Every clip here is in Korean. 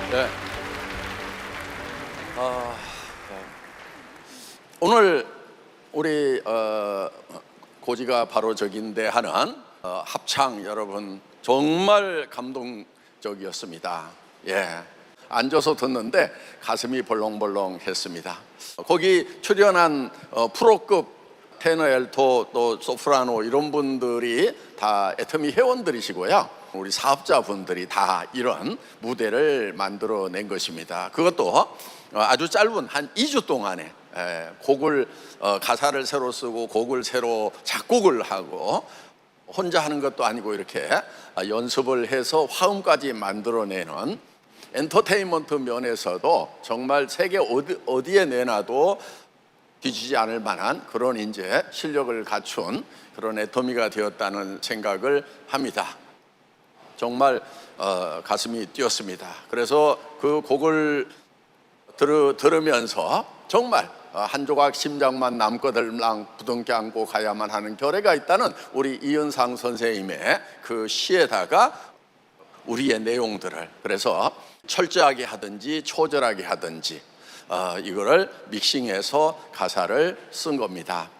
네. 오늘 우리 고지가 바로 저긴데 하는 합창 여러분 정말 감동적이었습니다. 예. 앉아서 듣는데 가슴이 벌렁벌렁했습니다. 거기 출연한 프로급 테너, 알토, 또 소프라노 이런 분들이 다 애터미 회원들이시고요. 우리 사업자분들이 다 이런 무대를 만들어낸 것입니다. 그것도 아주 짧은 한 2주 동안에 곡을 가사를 새로 쓰고 곡을 새로 작곡을 하고 혼자 하는 것도 아니고 이렇게 연습을 해서 화음까지 만들어내는 엔터테인먼트 면에서도 정말 세계 어디에 내놔도 뒤지지 않을 만한 그런 이제 실력을 갖춘 그런 애터미가 되었다는 생각을 합니다. 정말 가슴이 뛰었습니다. 그래서 그 곡을 들으면서 정말 한 조각 심장만 남거들랑 부둥켜 안고 가야만 하는 결례가 있다는 우리 이은상 선생님의 그 시에다가 우리의 내용들을 그래서 철저하게 하든지 초절하게 하든지 이거를 믹싱해서 가사를 쓴 겁니다.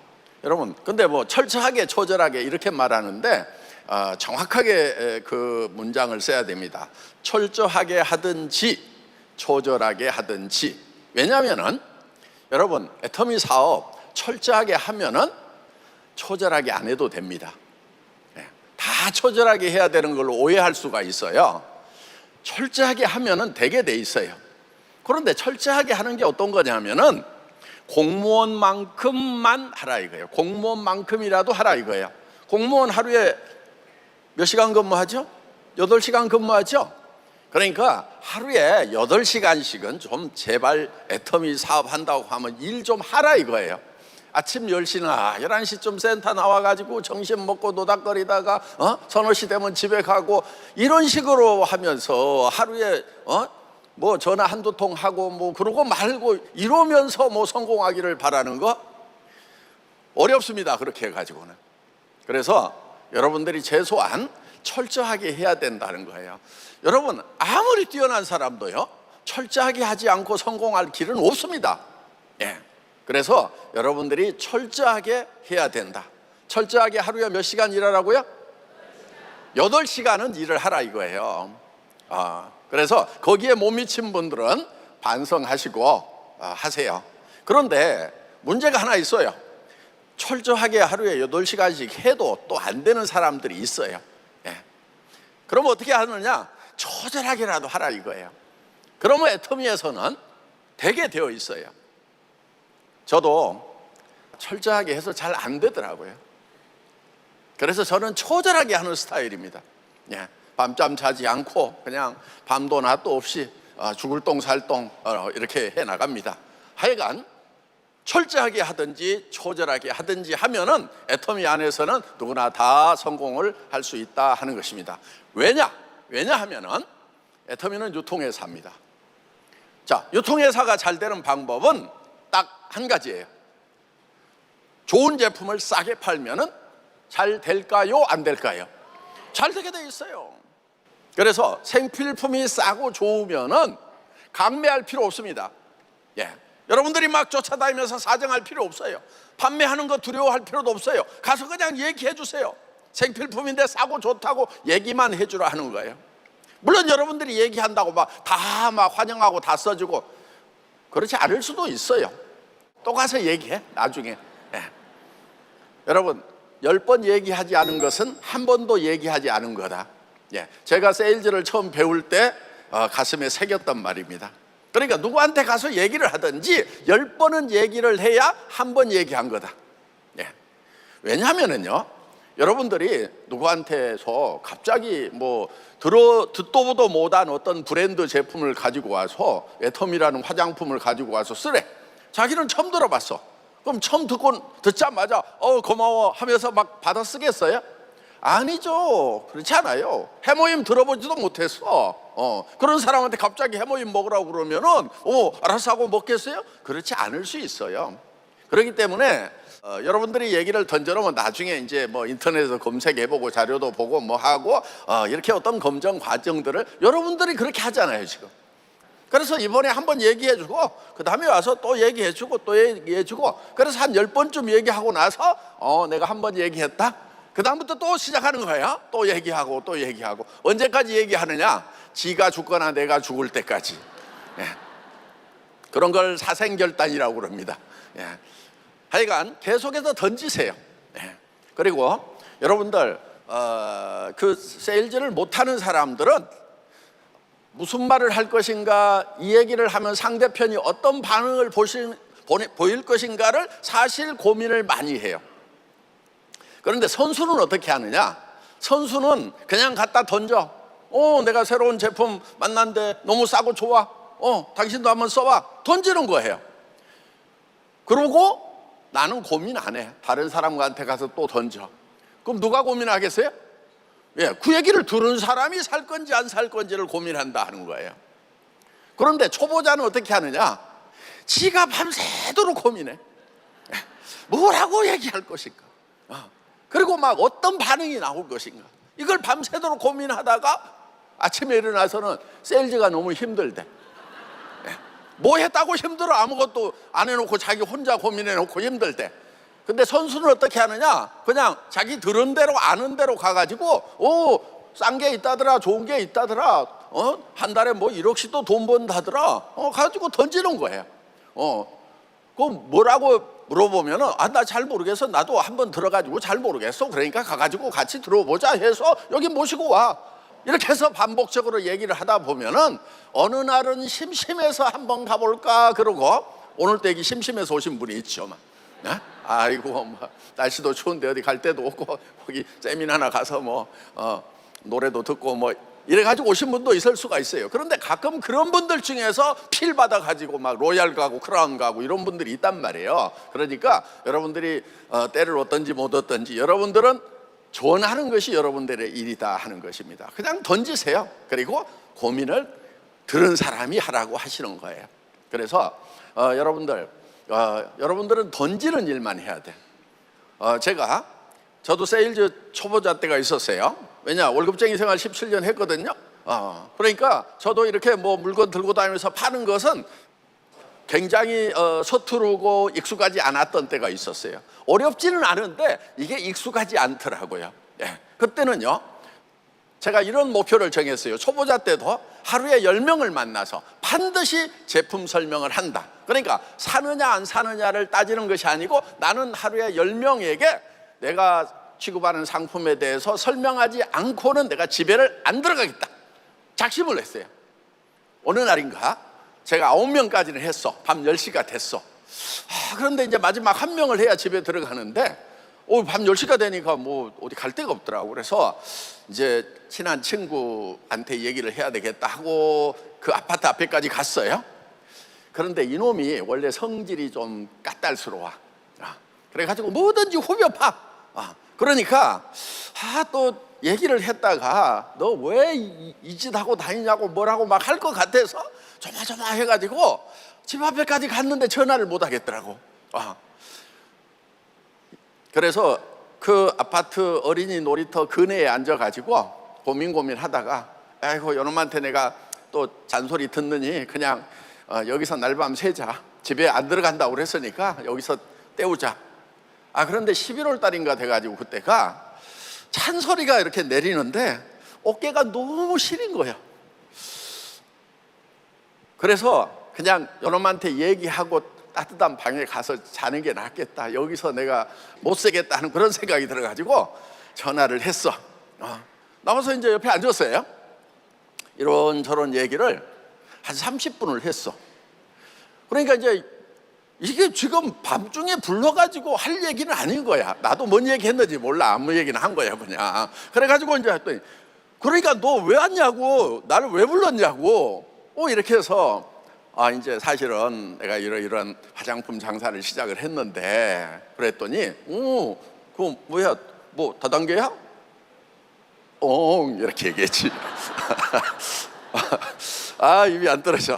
여러분, 근데 뭐 철저하게 초절하게 이렇게 말하는데 정확하게 그 문장을 써야 됩니다. 철저하게 하든지 초절하게 하든지. 왜냐하면은 여러분, 애터미 사업 철저하게 하면은 초절하게 안 해도 됩니다. 다 초절하게 해야 되는 걸로 오해할 수가 있어요. 철저하게 하면은 되게 돼 있어요. 그런데 철저하게 하는 게 어떤 거냐면은 공무원만큼만 하라 이거예요. 공무원만큼이라도 하라 이거예요. 공무원 하루에 몇 시간 근무하죠? 8시간 근무하죠? 그러니까 하루에 8시간씩은 좀 제발 애터미 사업한다고 하면 일 좀 하라 이거예요. 아침 10시나 11시쯤 센터 나와가지고 점심 먹고 노닥거리다가 서너 시 되면 집에 가고 이런 식으로 하면서 하루에 뭐 전화 한두 통 하고 뭐 그러고 말고 이러면서 뭐 성공하기를 바라는 거 어렵습니다. 그렇게 해가지고는. 그래서 여러분들이 최소한 철저하게 해야 된다는 거예요. 여러분, 아무리 뛰어난 사람도요 철저하게 하지 않고 성공할 길은 없습니다. 예. 그래서 여러분들이 철저하게 해야 된다. 철저하게 하루에 몇 시간 일하라고요? 8시간은 일을 하라 이거예요. 그래서 거기에 못 미친 분들은 반성하시고 하세요. 그런데 문제가 하나 있어요. 철저하게 하루에 8시간씩 해도 또 안 되는 사람들이 있어요. 예. 그럼 어떻게 하느냐? 초절하게라도 하라 이거예요. 그러면 애터미에서는 되게 되어 있어요. 저도 철저하게 해서 잘 안 되더라고요. 그래서 저는 초절하게 하는 스타일입니다. 예. 밤잠 자지 않고 그냥 밤도 낮도 없이 죽을 똥 살 똥 이렇게 해나갑니다. 하여간 철저하게 하든지 초절하게 하든지 하면은 애터미 안에서는 누구나 다 성공을 할 수 있다 하는 것입니다. 왜냐하면은 애터미는 유통회사입니다. 자, 유통회사가 잘 되는 방법은 딱 한 가지예요. 좋은 제품을 싸게 팔면은 잘 될까요? 안 될까요? 잘 되게 돼 있어요. 그래서 생필품이 싸고 좋으면은 강매할 필요 없습니다. 예. 여러분들이 막 쫓아다니면서 사정할 필요 없어요. 판매하는 거 두려워할 필요도 없어요. 가서 그냥 얘기해 주세요. 생필품인데 싸고 좋다고 얘기만 해주라 하는 거예요. 물론 여러분들이 얘기한다고 막 환영하고 다 써주고 그렇지 않을 수도 있어요. 또 가서 얘기해 나중에. 예. 여러분, 10번 얘기하지 않은 것은 한 번도 얘기하지 않은 거다. 예. 제가 세일즈를 처음 배울 때 가슴에 새겼던 말입니다. 그러니까 누구한테 가서 얘기를 하든지 10번은 얘기를 해야 한 번 얘기한 거다. 예. 왜냐하면은요, 여러분들이 누구한테서 갑자기 뭐 듣도 보도 못한 어떤 브랜드 제품을 가지고 와서 애터미라는 화장품을 가지고 와서 쓰래. 자기는 처음 들어봤어. 그럼 처음 듣자마자 고마워 하면서 막 받아 쓰겠어요? 아니죠. 그렇지 않아요. 해모임 들어보지도 못했어. 그런 사람한테 갑자기 해모임 먹으라고 그러면은 알아서 하고 먹겠어요? 그렇지 않을 수 있어요. 그렇기 때문에 여러분들이 얘기를 던져놓으면 나중에 이제 뭐 인터넷에서 검색해보고 자료도 보고 뭐 하고 이렇게 어떤 검증 과정들을 여러분들이 그렇게 하잖아요 지금. 그래서 이번에 한번 얘기해주고 그 다음에 와서 또 얘기해주고 또 얘기해주고, 그래서 한 10번쯤 얘기하고 나서 내가 한번 얘기했다, 그 다음부터 또 시작하는 거야. 또 얘기하고 또 얘기하고. 언제까지 얘기하느냐? 지가 죽거나 내가 죽을 때까지. 예. 그런 걸 사생결단이라고 그럽니다. 예. 하여간 계속해서 던지세요. 예. 그리고 여러분들 그 세일즈를 못하는 사람들은 무슨 말을 할 것인가, 이 얘기를 하면 상대편이 어떤 반응을 보일 것인가를 사실 고민을 많이 해요. 그런데 선수는 어떻게 하느냐? 선수는 그냥 갖다 던져. 내가 새로운 제품 만났는데 너무 싸고 좋아. 당신도 한번 써봐. 던지는 거예요. 그러고 나는 고민 안 해. 다른 사람한테 가서 또 던져. 그럼 누가 고민하겠어요? 예, 그 얘기를 들은 사람이 살 건지 안 살 건지를 고민한다 하는 거예요. 그런데 초보자는 어떻게 하느냐? 지가 밤새도록 고민해. 뭐라고 얘기할 것인가? 그리고 막 어떤 반응이 나올 것인가? 이걸 밤새도록 고민하다가 아침에 일어나서는 세일즈가 너무 힘들대. 뭐 했다고 힘들어? 아무것도 안 해놓고 자기 혼자 고민해놓고 힘들대. 근데 선수는 어떻게 하느냐? 그냥 자기 들은 대로 아는 대로 가가지고 싼 게 있다더라, 좋은 게 있다더라, 한 달에 뭐 1억씩도 돈 번다더라, 가지고 던지는 거예요. 그럼 뭐라고 물어보면은 나 잘 모르겠어, 나도 한번 들어가지고 잘 모르겠어, 그러니까 가가지고 같이 들어보자 해서 여기 모시고 와. 이렇게 해서 반복적으로 얘기를 하다 보면은 어느 날은 심심해서 한번 가볼까 그러고, 오늘 또 여기 심심해서 오신 분이 있죠. 아이고 뭐 날씨도 추운데 어디 갈 데도 없고 거기 세미나나 가서 뭐 노래도 듣고 뭐 이래가지고 오신 분도 있을 수가 있어요. 그런데 가끔 그런 분들 중에서 필 받아가지고 막 로얄 가고 크라운 가고 이런 분들이 있단 말이에요. 그러니까 여러분들이 때를 얻든지 못 얻든지 여러분들은 전하는 것이 여러분들의 일이다 하는 것입니다. 그냥 던지세요. 그리고 고민을 들은 사람이 하라고 하시는 거예요. 그래서 여러분들은 던지는 일만 해야 돼. 저도 세일즈 초보자 때가 있었어요. 왜냐, 월급쟁이 생활 17년 했거든요. 그러니까 저도 이렇게 뭐 물건 들고 다니면서 파는 것은 굉장히 서투르고 익숙하지 않았던 때가 있었어요. 어렵지는 않은데 이게 익숙하지 않더라고요. 예. 그때는요, 제가 이런 목표를 정했어요. 초보자 때도 하루에 10명을 만나서 반드시 제품 설명을 한다. 그러니까 사느냐 안 사느냐를 따지는 것이 아니고 나는 하루에 10명에게 내가 취급하는 상품에 대해서 설명하지 않고는 내가 집에를 안 들어가겠다, 작심을 했어요. 어느 날인가 제가 9명까지는 했어. 밤 10시가 됐어. 그런데 이제 마지막 1명을 해야 집에 들어가는데 밤 10시가 되니까 뭐 어디 갈 데가 없더라고. 그래서 이제 친한 친구한테 얘기를 해야 되겠다 하고 그 아파트 앞에까지 갔어요. 그런데 이놈이 원래 성질이 좀 까딸스러워. 그래가지고 뭐든지 후벼 파. 그러니까 또 얘기를 했다가 너 왜 이 짓 하고 다니냐고 뭐라고 막 할 것 같아서 조마조마해가지고 집 앞에까지 갔는데 전화를 못 하겠더라고. 그래서 그 아파트 어린이 놀이터 근해에 앉아가지고 고민하다가 아이고 요놈한테 내가 또 잔소리 듣느니 그냥 여기서 날밤 새자, 집에 안 들어간다고 그랬으니까 여기서 때우자. 그런데 11월 달인가 돼가지고 그때가 찬소리가 이렇게 내리는데 어깨가 너무 시린 거예요. 그래서 그냥 요놈한테 얘기하고 따뜻한 방에 가서 자는 게 낫겠다, 여기서 내가 못 쓰겠다 하는 그런 생각이 들어가지고 전화를 했어. 나와서 이제 옆에 앉았어요. 이런저런 얘기를 한 30분을 했어. 그러니까 이제 이게 지금 밤중에 불러가지고 할 얘기는 아닌 거야. 나도 뭔 얘기 했는지 몰라. 아무 얘기나 한 거야 그냥. 그래가지고 이제 했더니 그러니까 너 왜 왔냐고, 나를 왜 불렀냐고 이렇게 해서 이제 사실은 내가 이런 화장품 장사를 시작을 했는데, 그랬더니 그거 뭐야, 뭐 다단계야? 이렇게 얘기했지. 입이 안 떨어져.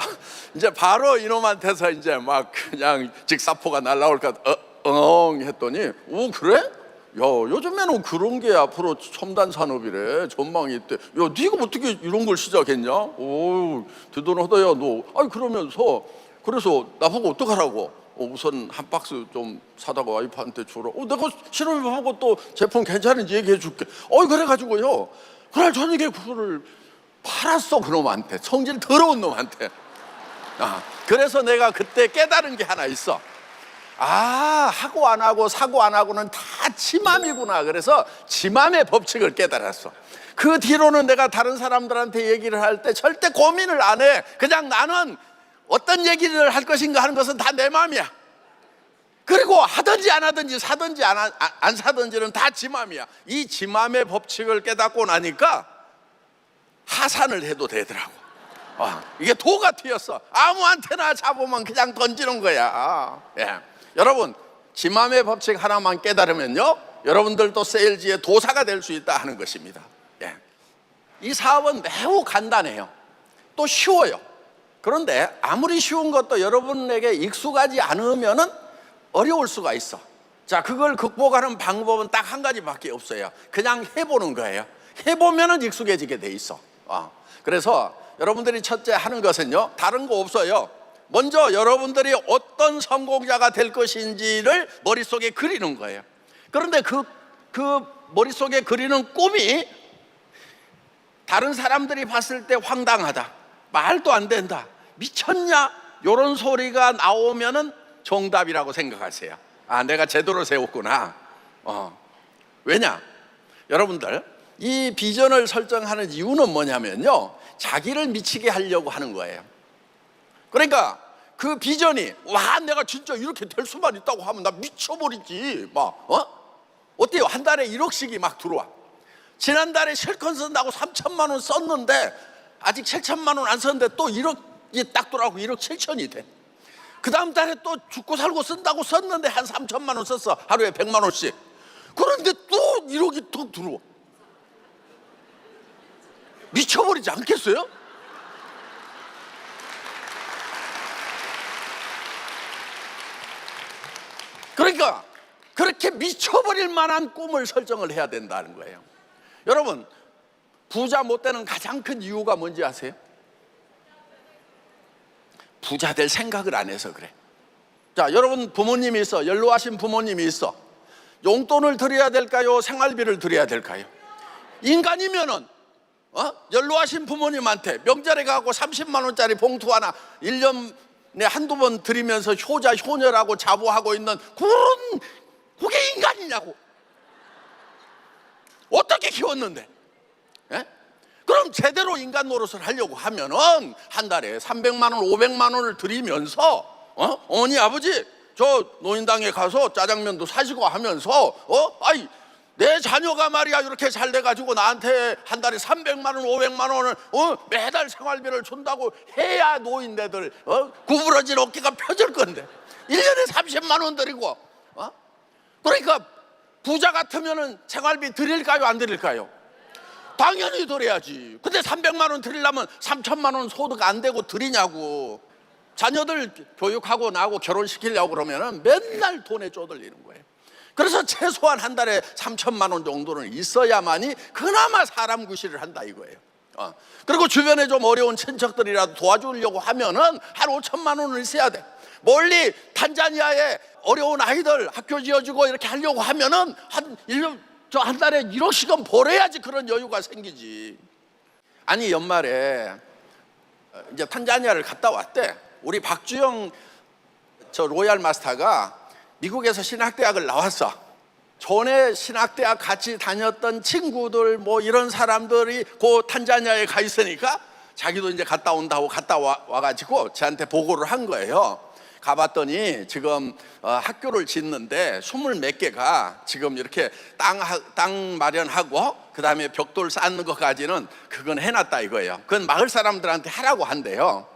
이제 바로 이놈한테서 이제 막 그냥 직사포가 날라올까 했더니 그래? 요즘에는 그런 게 앞으로 첨단 산업이래. 전망이 있대. 야, 네가 어떻게 이런 걸 시작했냐? 오, 대단하다, 야, 너. 아니, 그러면서, 그래서 나보고 어떡하라고? 우선 한 박스 좀 사다가 와이프한테 줘라. 내가 실험해보고 또 제품 괜찮은지 얘기해 줄게. 그래가지고요. 그날 저녁에 그거를 팔았어, 그놈한테. 성질 더러운 놈한테. 그래서 내가 그때 깨달은 게 하나 있어. 하고 안 하고 사고 안 하고는 다 지 맘이구나. 그래서 지 맘의 법칙을 깨달았어. 그 뒤로는 내가 다른 사람들한테 얘기를 할 때 절대 고민을 안 해. 그냥 나는 어떤 얘기를 할 것인가 하는 것은 다 내 맘이야. 그리고 하든지 안 하든지 사든지 안 사든지는 다 지 맘이야. 이 지 맘의 법칙을 깨닫고 나니까 하산을 해도 되더라고. 이게 도가 튀었어. 아무한테나 잡으면 그냥 던지는 거야. 여러분, 지 맘의 법칙 하나만 깨달으면요, 여러분들도 세일즈의 도사가 될 수 있다 하는 것입니다. 이 사업은 매우 간단해요. 또 쉬워요. 그런데 아무리 쉬운 것도 여러분에게 익숙하지 않으면은 어려울 수가 있어. 자, 그걸 극복하는 방법은 딱 한 가지밖에 없어요. 그냥 해보는 거예요. 해보면은 익숙해지게 돼 있어. 그래서 여러분들이 첫째 하는 것은요, 다른 거 없어요. 먼저 여러분들이 어떤 성공자가 될 것인지를 머릿속에 그리는 거예요. 그런데 그 머릿속에 그리는 꿈이 다른 사람들이 봤을 때 황당하다, 말도 안 된다, 미쳤냐, 이런 소리가 나오면은 정답이라고 생각하세요. 내가 제대로 세웠구나. 왜냐? 여러분들, 이 비전을 설정하는 이유는 뭐냐면요, 자기를 미치게 하려고 하는 거예요. 그러니까 그 비전이, 내가 진짜 이렇게 될 수만 있다고 하면 나 미쳐버리지. 어때요? 한 달에 1억씩이 막 들어와. 지난달에 실컷 쓴다고 3천만 원 썼는데 아직 7천만 원 안 썼는데 또 1억이 딱 들어가고 1억 7천이 돼. 그 다음 달에 또 죽고 살고 쓴다고 썼는데 한 3천만 원 썼어. 하루에 100만 원씩. 그런데 또 1억이 더 들어와. 미쳐버리지 않겠어요? 그러니까 그렇게 미쳐버릴 만한 꿈을 설정을 해야 된다는 거예요. 여러분, 부자 못 되는 가장 큰 이유가 뭔지 아세요? 부자 될 생각을 안 해서 그래. 자, 여러분 부모님이 있어. 연로하신 부모님이 있어. 용돈을 드려야 될까요? 생활비를 드려야 될까요? 인간이면은 연로하신 부모님한테 명절에 가고 30만 원짜리 봉투 하나 1년에 한두 번 드리면서 효자 효녀라고 자부하고 있는 그게 인간이냐고. 어떻게 키웠는데? 그럼 제대로 인간 노릇을 하려고 하면은 한 달에 300만 원, 500만 원을 드리면서 어머니, 아버지, 저 노인당에 가서 짜장면도 사시고 하면서 내 자녀가 말이야 이렇게 잘 돼가지고 나한테 한 달에 300만 원, 500만 원을 매달 생활비를 준다고 해야 노인네들 구부러진 어깨가 펴질 건데 1년에 30만 원 드리고 그러니까 부자 같으면은 생활비 드릴까요, 안 드릴까요? 당연히 드려야지. 근데 300만 원 드리려면 3천만 원 소득 안 되고 드리냐고. 자녀들 교육하고 나하고 결혼시키려고 그러면은 맨날 돈에 쪼들리는 거예요. 그래서 최소한 한 달에 3천만 원 정도는 있어야만이 그나마 사람 구실을 한다 이거예요. 그리고 주변에 좀 어려운 친척들이라도 도와주려고 하면은 한 5천만 원은 있어야 돼. 멀리 탄자니아에 어려운 아이들 학교 지어주고 이렇게 하려고 하면은 한 달에 1억씩은 벌어야지 그런 여유가 생기지. 아니, 연말에 이제 탄자니아를 갔다 왔대. 우리 박주영 저 로얄 마스터가 미국에서 신학대학을 나왔어. 전에 신학대학 같이 다녔던 친구들 뭐 이런 사람들이 그 탄자니아에 가 있으니까 자기도 이제 갔다 온다고 갔다 와가지고 저한테 보고를 한 거예요. 가봤더니 지금 학교를 짓는데 20몇 개가 지금 이렇게 땅 마련하고 그 다음에 벽돌 쌓는 것까지는 그건 해놨다 이거예요. 그건 마을 사람들한테 하라고 한대요.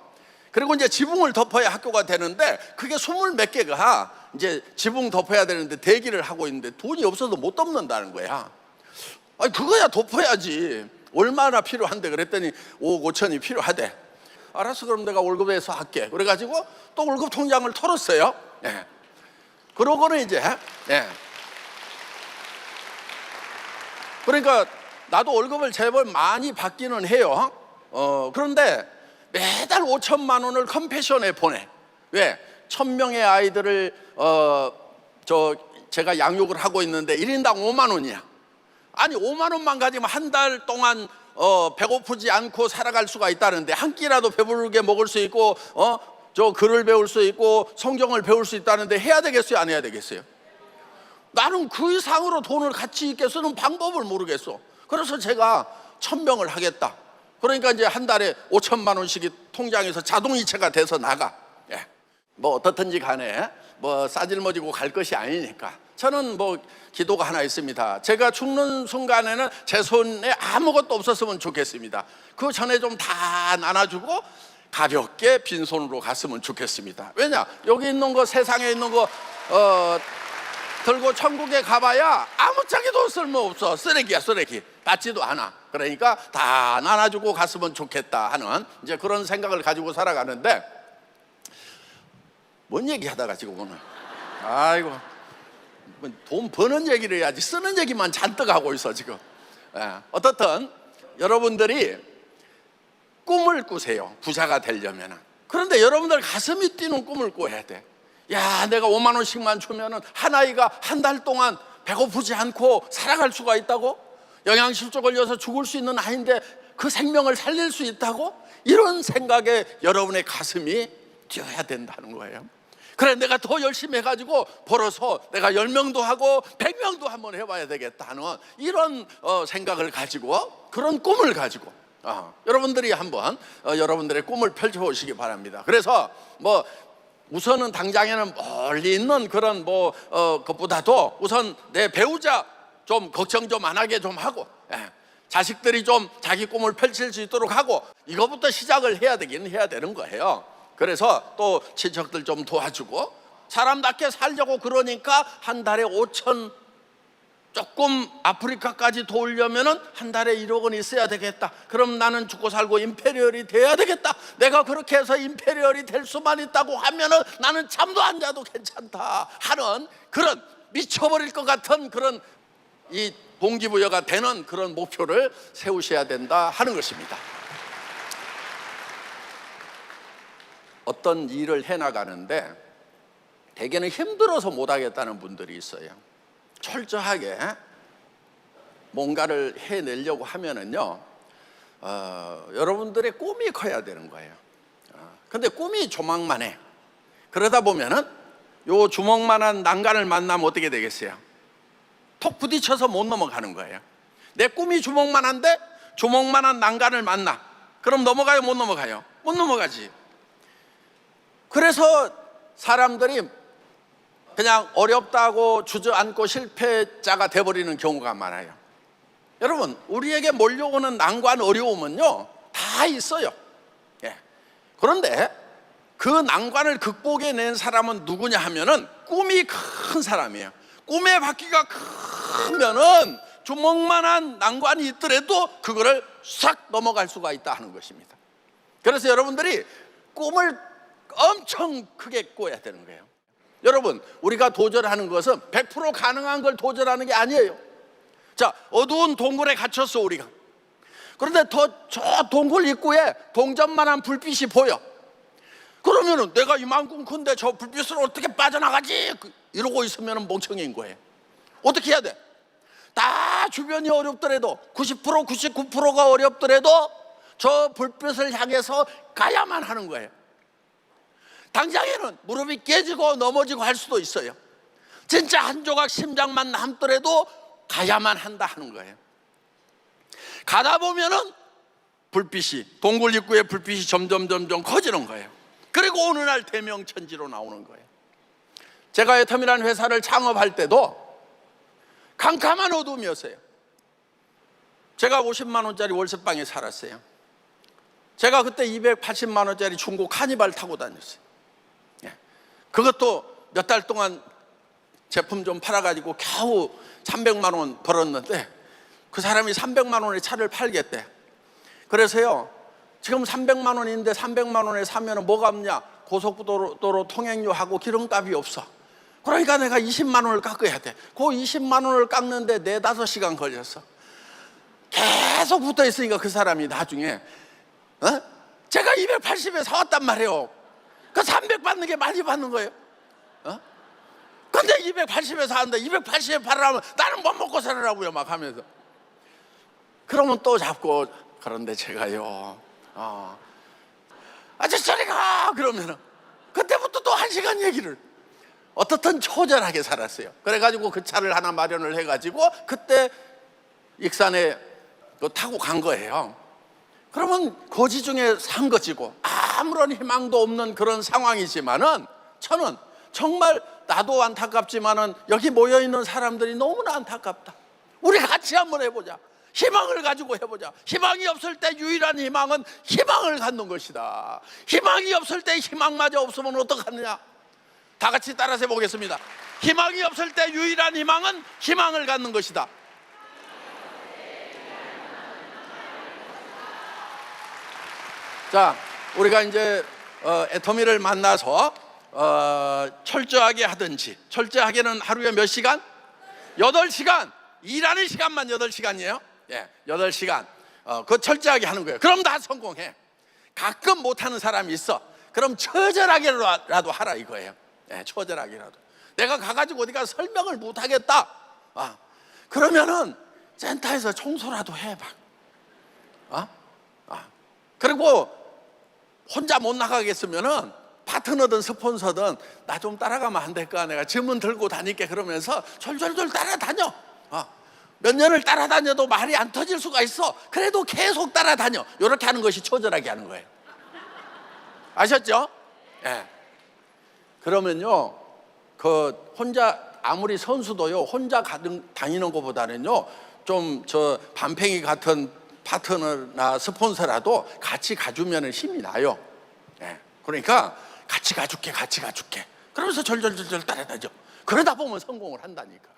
그리고 이제 지붕을 덮어야 학교가 되는데 그게 20몇 개가 이제 지붕 덮어야 되는데 대기를 하고 있는데 돈이 없어서 못 덮는다는 거야. 그거야 덮어야지. 얼마나 필요한데 그랬더니 5억 5천이 필요하대. 알았어, 그럼 내가 월급에서 할게. 그래가지고 또 월급 통장을 털었어요. 그러고는 이제 그러니까 나도 월급을 제법 많이 받기는 해요. 그런데 매달 5천만 원을 컴패션에 보내. 왜? 1,000명의 아이들을 제가 양육을 하고 있는데 1인당 5만 원이야. 아니 5만 원만 가지면 한 달 동안 배고프지 않고 살아갈 수가 있다는데, 한 끼라도 배부르게 먹을 수 있고 저 글을 배울 수 있고 성경을 배울 수 있다는데 해야 되겠어요, 안 해야 되겠어요? 나는 그 이상으로 돈을 가치 있게 쓰는 방법을 모르겠어. 그래서 제가 1,000명을 하겠다. 그러니까 이제 한 달에 5천만 원씩이 통장에서 자동이체가 돼서 나가. 예. 뭐 어떻든지 간에 뭐 싸질머지고 갈 것이 아니니까 저는 뭐 기도가 하나 있습니다. 제가 죽는 순간에는 제 손에 아무것도 없었으면 좋겠습니다. 그 전에 좀 다 나눠주고 가볍게 빈손으로 갔으면 좋겠습니다. 왜냐? 여기 있는 거, 세상에 있는 거 들고 천국에 가봐야 아무짝에도 쓸모없어. 쓰레기야, 쓰레기. 받지도 않아. 그러니까 다 나눠주고 갔으면 좋겠다 하는 이제 그런 생각을 가지고 살아가는데, 뭔 얘기 하다가 지금 오늘 아이고 돈 버는 얘기를 해야지 쓰는 얘기만 잔뜩 하고 있어 지금. 어떻든 여러분들이 꿈을 꾸세요, 부자가 되려면. 그런데 여러분들 가슴이 뛰는 꿈을 꿔야 돼. 야, 내가 5만 원씩만 주면은 한 아이가 한 달 동안 배고프지 않고 살아갈 수가 있다고? 영양실조 걸려서 죽을 수 있는 아이인데 그 생명을 살릴 수 있다고? 이런 생각에 여러분의 가슴이 뛰어야 된다는 거예요. 그래, 내가 더 열심히 해가지고 벌어서 내가 10명도 하고 100명도 한번 해봐야 되겠다 하는 이런 생각을 가지고, 그런 꿈을 가지고 여러분들이 한번 여러분들의 꿈을 펼쳐보시기 바랍니다. 그래서 뭐 우선은 당장에는 멀리 있는 그런 것보다도 우선 내 배우자 좀 걱정 좀 안 하게 좀 하고, 자식들이 좀 자기 꿈을 펼칠 수 있도록 하고, 이거부터 시작을 해야 되긴 해야 되는 거예요. 그래서 또 친척들 좀 도와주고 사람답게 살려고, 그러니까 한 달에 5천, 조금 아프리카까지 도우려면은 한 달에 1억 원 있어야 되겠다. 그럼 나는 죽고 살고 임페리얼이 돼야 되겠다. 내가 그렇게 해서 임페리얼이 될 수만 있다고 하면은 나는 잠도 안 자도 괜찮다 하는 그런 미쳐버릴 것 같은 그런 이 동기부여가 되는 그런 목표를 세우셔야 된다 하는 것입니다. 어떤 일을 해나가는데 대개는 힘들어서 못하겠다는 분들이 있어요. 철저하게 뭔가를 해내려고 하면은요, 여러분들의 꿈이 커야 되는 거예요. 근데 꿈이 조망만해. 그러다 보면은 요 주먹만한 난간을 만나면 어떻게 되겠어요? 톡 부딪혀서 못 넘어가는 거예요. 내 꿈이 주먹만한데 주먹만한 난간을 만나. 그럼 넘어가요, 못 넘어가요? 못 넘어가지. 그래서 사람들이 그냥 어렵다고 주저앉고 실패자가 돼버리는 경우가 많아요. 여러분, 우리에게 몰려오는 난관, 어려움은요 다 있어요. 그런데 그 난관을 극복해낸 사람은 누구냐 하면은 꿈이 큰 사람이에요. 꿈의 바퀴가 크면은 주먹만한 난관이 있더라도 그거를 싹 넘어갈 수가 있다 하는 것입니다. 그래서 여러분들이 꿈을 엄청 크게 꿔야 되는 거예요. 여러분, 우리가 도전하는 것은 100% 가능한 걸 도전하는 게 아니에요. 자, 어두운 동굴에 갇혔어 우리가. 그런데 저 동굴 입구에 동전만한 불빛이 보여. 그러면은 내가 이만큼 큰데 저 불빛으로 어떻게 빠져나가지? 이러고 있으면 멍청인 거예요. 어떻게 해야 돼? 다 주변이 어렵더라도 90%, 99%가 어렵더라도 저 불빛을 향해서 가야만 하는 거예요. 당장에는 무릎이 깨지고 넘어지고 할 수도 있어요. 진짜 한 조각 심장만 남더라도 가야만 한다 하는 거예요. 가다 보면은 불빛이, 동굴 입구의 불빛이 점점 커지는 거예요. 그리고 어느 날 대명천지로 나오는 거예요. 제가 애텀이라는 회사를 창업할 때도 캄캄한 어둠이었어요. 제가 50만 원짜리 월세방에 살았어요. 제가 그때 280만 원짜리 중고 카니발 타고 다녔어요. 그것도 몇 달 동안 제품 좀 팔아가지고 겨우 300만 원 벌었는데 그 사람이 300만 원의 차를 팔겠대. 그래서요, 지금 300만 원인데 300만 원에 사면 뭐가 없냐? 고속도로 통행료하고 기름값이 없어. 그러니까 내가 20만 원을 깎아야 돼. 그 20만 원을 깎는데 4-5시간 걸렸어. 계속 붙어 있으니까 그 사람이 나중에 제가 280에 사왔단 말이에요. 그 300 받는 게 많이 받는 거예요. 근데 280에 사는데 280에 팔으라면 나는 못 먹고 살으라고요 막 하면서. 그러면 또 잡고, 그런데 제가요 아저씨 저리 가 그러면은 그때부터 또 1시간 얘기를 어떻든 초절하게 살았어요. 그래가지고 그 차를 하나 마련을 해가지고 그때 익산에 타고 간 거예요. 그러면 거지 중에 산 것이고 아무런 희망도 없는 그런 상황이지만은 저는 정말 나도 안타깝지만은 여기 모여있는 사람들이 너무나 안타깝다. 우리 같이 한번 해보자. 희망을 가지고 해보자. 희망이 없을 때 유일한 희망은 희망을 갖는 것이다. 희망이 없을 때 희망마저 없으면 어떡하느냐. 다 같이 따라서 해보겠습니다. 희망이 없을 때 유일한 희망은 희망을 갖는 것이다. 자, 우리가 이제 애터미를 만나서 철저하게 하든지, 철저하게는 하루에 몇 시간? 8시간. 일하는 시간만 8시간이에요. 예, 8시간. 그거 철저하게 하는 거예요. 그럼 다 성공해. 가끔 못하는 사람이 있어. 그럼 처절하게라도 하라 이거예요. 예, 처절하게라도. 내가 가가지고 어디가 설명을 못하겠다. 그러면은 센터에서 청소라도 해봐. 그리고 혼자 못 나가겠으면은 파트너든 스폰서든 나 좀 따라가면 안 될까? 내가 짐은 들고 다닐게. 그러면서 졸졸졸 따라다녀. 몇 년을 따라다녀도 말이 안 터질 수가 있어. 그래도 계속 따라다녀. 이렇게 하는 것이 초절하게 하는 거예요. 아셨죠? 예. 그러면요, 그 혼자 아무리 선수도요, 혼자 다니는 것보다는요, 좀 저 반팽이 같은 파트너나 스폰서라도 같이 가주면 힘이 나요. 예. 그러니까 같이 가줄게. 그러면서 절절절절 따라다녀. 그러다 보면 성공을 한다니까.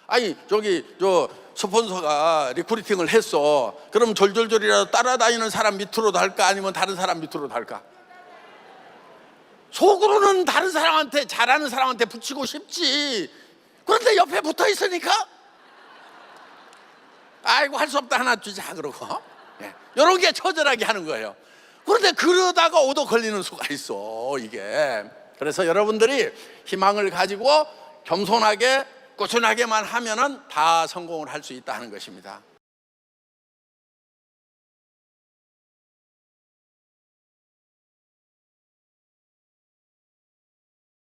아니 저기 저 스폰서가 리크루팅을 했어. 그럼 졸졸졸이라도 따라다니는 사람 밑으로 달까 아니면 다른 사람 밑으로 달까? 속으로는 다른 사람한테, 잘하는 사람한테 붙이고 싶지. 그런데 옆에 붙어 있으니까 아이고 할 수 없다 하나 주자 그러고. 이런 게 처절하게 하는 거예요. 그런데 그러다가 얻어 걸리는 수가 있어 이게. 그래서 여러분들이 희망을 가지고 겸손하게 꾸준하게만 하면은 다 성공을 할 수 있다 하는 것입니다.